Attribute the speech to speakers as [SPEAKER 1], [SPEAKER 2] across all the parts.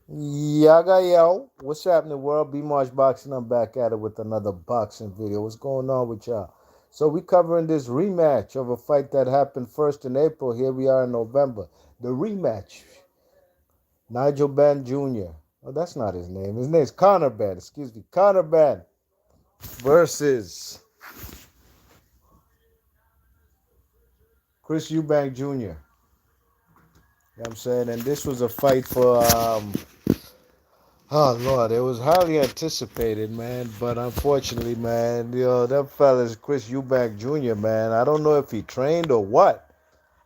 [SPEAKER 1] Yaga yo, what's happening, world? B March Boxing. I'm back at it with another boxing video. What's going on with y'all? So we covering this rematch of a fight that happened first in April. Here we are in November. The rematch. Nigel Benn Jr. Oh, that's not his name. His name's Conor Benn. Excuse me, Conor Benn versus Chris Eubank Jr. You know what I'm saying? And this was a fight for oh Lord, it was highly anticipated, man. But unfortunately, man, that fella's Chris Eubank Jr. Man. I don't know if he trained or what.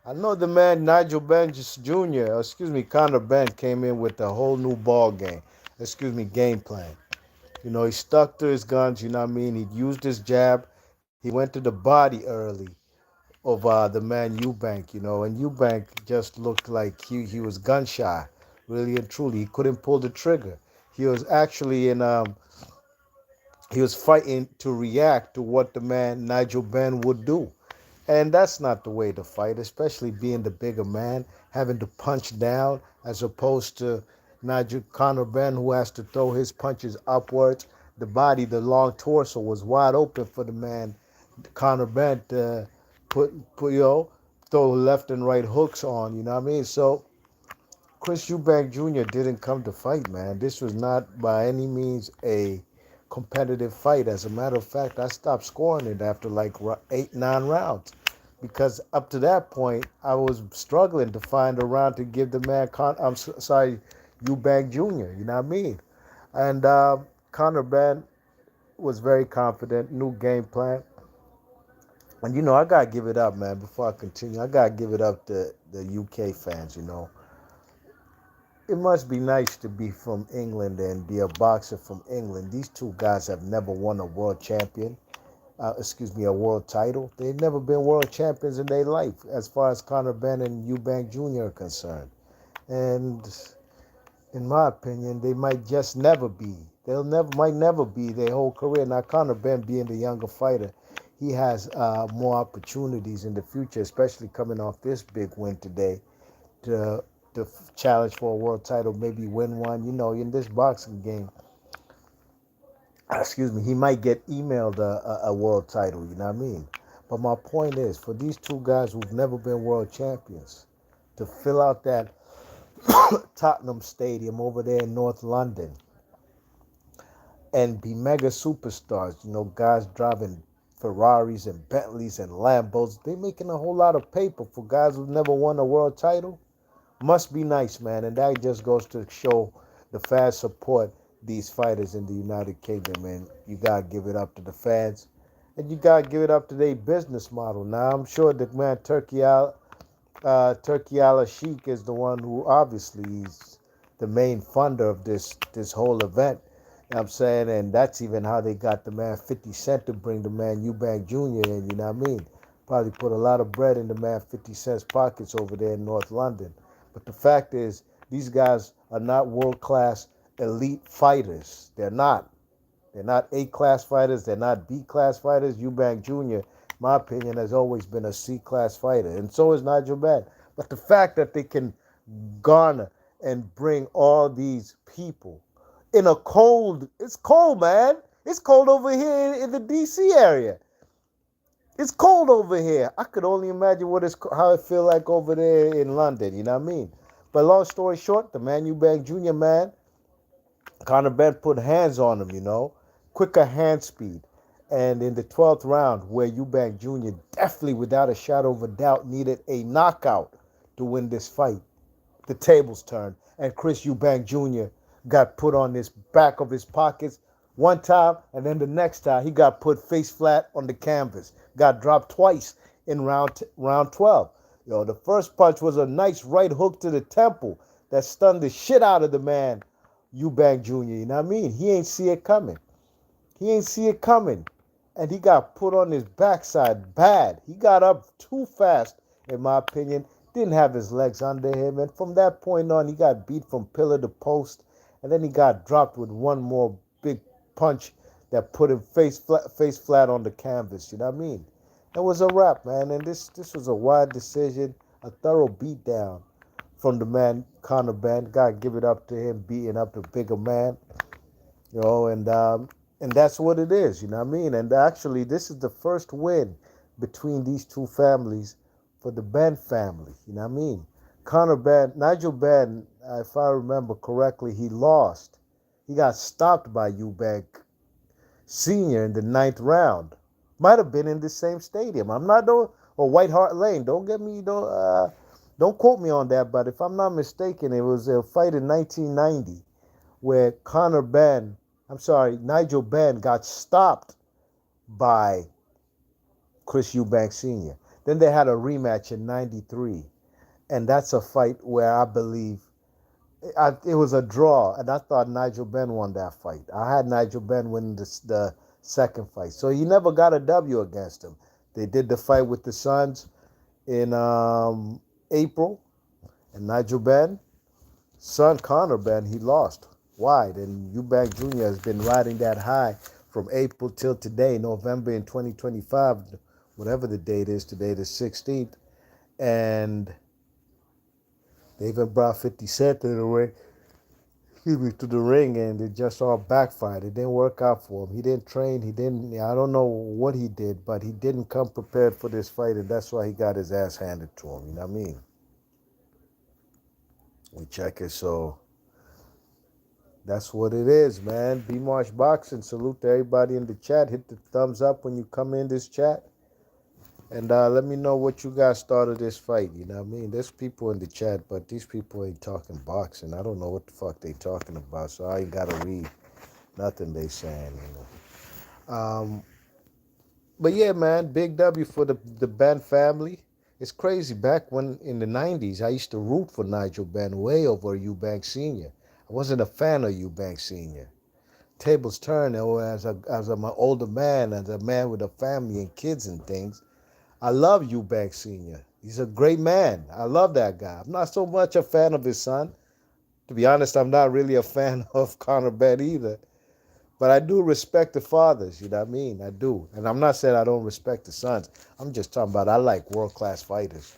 [SPEAKER 1] I know the man Nigel Benn Jr. Excuse me, Conor Benn came in with a whole new ball game. Excuse me, game plan. He stuck to his guns. You know what I mean? He used his jab. He went to the body early of the man Eubank. And Eubank just looked like he was gun shy, really and truly. He couldn't pull the trigger. He was actually in he was fighting to react to what the man Nigel Benn would do. And that's not the way to fight, especially being the bigger man, having to punch down as opposed to Nigel Conor Benn, who has to throw his punches upwards. The body, the long torso was wide open for the man Conor Benn to throw left and right hooks on, you know what I mean? So Chris Eubank Jr. didn't come to fight, man. This was not by any means a competitive fight. As a matter of fact, I stopped scoring it after like 8, 9 rounds because up to that point, I was struggling to find a round to give the man, sorry, Eubank Jr., you know what I mean? And Conor Benn was very confident, new game plan. And I gotta give it up, man. Before I continue, I gotta give it up to the UK fans. It must be nice to be from England and be a boxer from England. These two guys have never won a world champion. A world title. They've never been world champions in their life, as far as Conor Benn and Eubank Jr. are concerned. And in my opinion, they might just never be. Might never be their whole career. Now, Conor Benn being the younger fighter, he has more opportunities in the future, especially coming off this big win today to challenge for a world title, maybe win one. In this boxing game, excuse me, he might get emailed a world title. You know what I mean? But my point is, for these two guys who've never been world champions, to fill out that Tottenham Stadium over there in North London and be mega superstars. Guys driving Ferraris and Bentleys and Lambos. They making a whole lot of paper for guys who've never won a world title. Must be nice, man. And that just goes to show the fans support these fighters in the United Kingdom. And you got to give it up to the fans. And you got to give it up to their business model. Now, I'm sure that man Turkey Al Sheikh is the one who obviously is the main funder of this whole event. You know what I'm saying? And that's even how they got the man 50 Cent to bring the man Eubank Jr. in, you know what I mean? Probably put a lot of bread in the man 50 Cent's pockets over there in North London. But the fact is, these guys are not world class elite fighters. They're not. They're not A class fighters. They're not B class fighters. Eubank Jr., my opinion, has always been a C class fighter, and so is Nigel Benn. But the fact that they can garner and bring all these people in it's cold, man. It's cold over here in the DC area. It's cold over here. I could only imagine how it feel like over there in London. You know what I mean? But long story short, the man Eubank Jr. man, Conor Benn put hands on him. Quicker hand speed. And in the 12th round, where Eubank Jr. definitely, without a shadow of a doubt, needed a knockout to win this fight, the tables turned, and Chris Eubank Jr. got put on this back of his pockets one time, and then the next time he got put face flat on the canvas, got dropped twice in round 12. The first punch was a nice right hook to the temple that stunned the shit out of the man Eubank Jr. You know what I mean? He ain't see it coming. He ain't see it coming. And he got put on his backside bad. He got up too fast, in my opinion. Didn't have his legs under him. And from that point on, he got beat from pillar to post. And then he got dropped with one more big punch that put him face flat on the canvas. You know what I mean? It was a wrap, man. And this was a wide decision, a thorough beatdown from the man Conor Benn. Gotta give it up to him beating up the bigger man, and that's what it is. You know what I mean? And actually, this is the first win between these two families for the Benn family. You know what I mean? Conor Benn, Nigel Benn, if I remember correctly, he lost. He got stopped by Eubank Senior in the ninth round. Might have been in the same stadium. I'm not or White Hart Lane. Don't get me don't quote me on that. But if I'm not mistaken, it was a fight in 1990 where Nigel Benn got stopped by Chris Eubank Sr. Then they had a rematch in '93, and that's a fight where I believe it was a draw, and I thought Nigel Benn won that fight. I had Nigel Benn win the second fight, so he never got a W against him. They did the fight with the Sons in April, and Nigel Benn, son Conor Benn, he lost wide, and Eubank Jr. has been riding that high from April till today, November in 2025, whatever the date is today, the 16th, and they even brought 50 Cent to the ring. Excuse me, to the ring, and it just all backfired. It didn't work out for him. He didn't train. He didn't. I don't know what he did, but he didn't come prepared for this fight, and that's why he got his ass handed to him. You know what I mean? We check it. So that's what it is, man. B Marsh Boxing. Salute to everybody in the chat. Hit the thumbs up when you come in this chat. And let me know what you guys thought of this fight. You know what I mean? There's people in the chat, but these people ain't talking boxing. I don't know what the fuck they talking about, so I ain't got to read nothing they saying. But yeah, man, big W for the Benn family. It's crazy. Back when in the 90s, I used to root for Nigel Benn way over Eubank Sr. I wasn't a fan of Eubank Sr. Tables turn, as an older man, as a man with a family and kids and things. I love Eubank Sr. He's a great man. I love that guy. I'm not so much a fan of his son. To be honest, I'm not really a fan of Conor Benn either. But I do respect the fathers, you know what I mean? I do. And I'm not saying I don't respect the sons. I'm just talking about I like world-class fighters,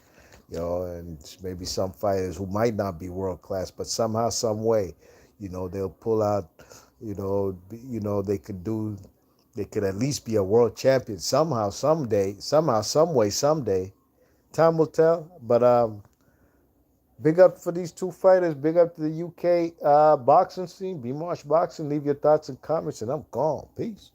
[SPEAKER 1] and maybe some fighters who might not be world-class, but somehow, some way, they'll pull out, they could at least be a world champion somehow, someday, somehow, some way, someday. Time will tell. But big up for these two fighters. Big up to the UK boxing scene. B Marsh Boxing. Leave your thoughts and comments, and I'm gone. Peace.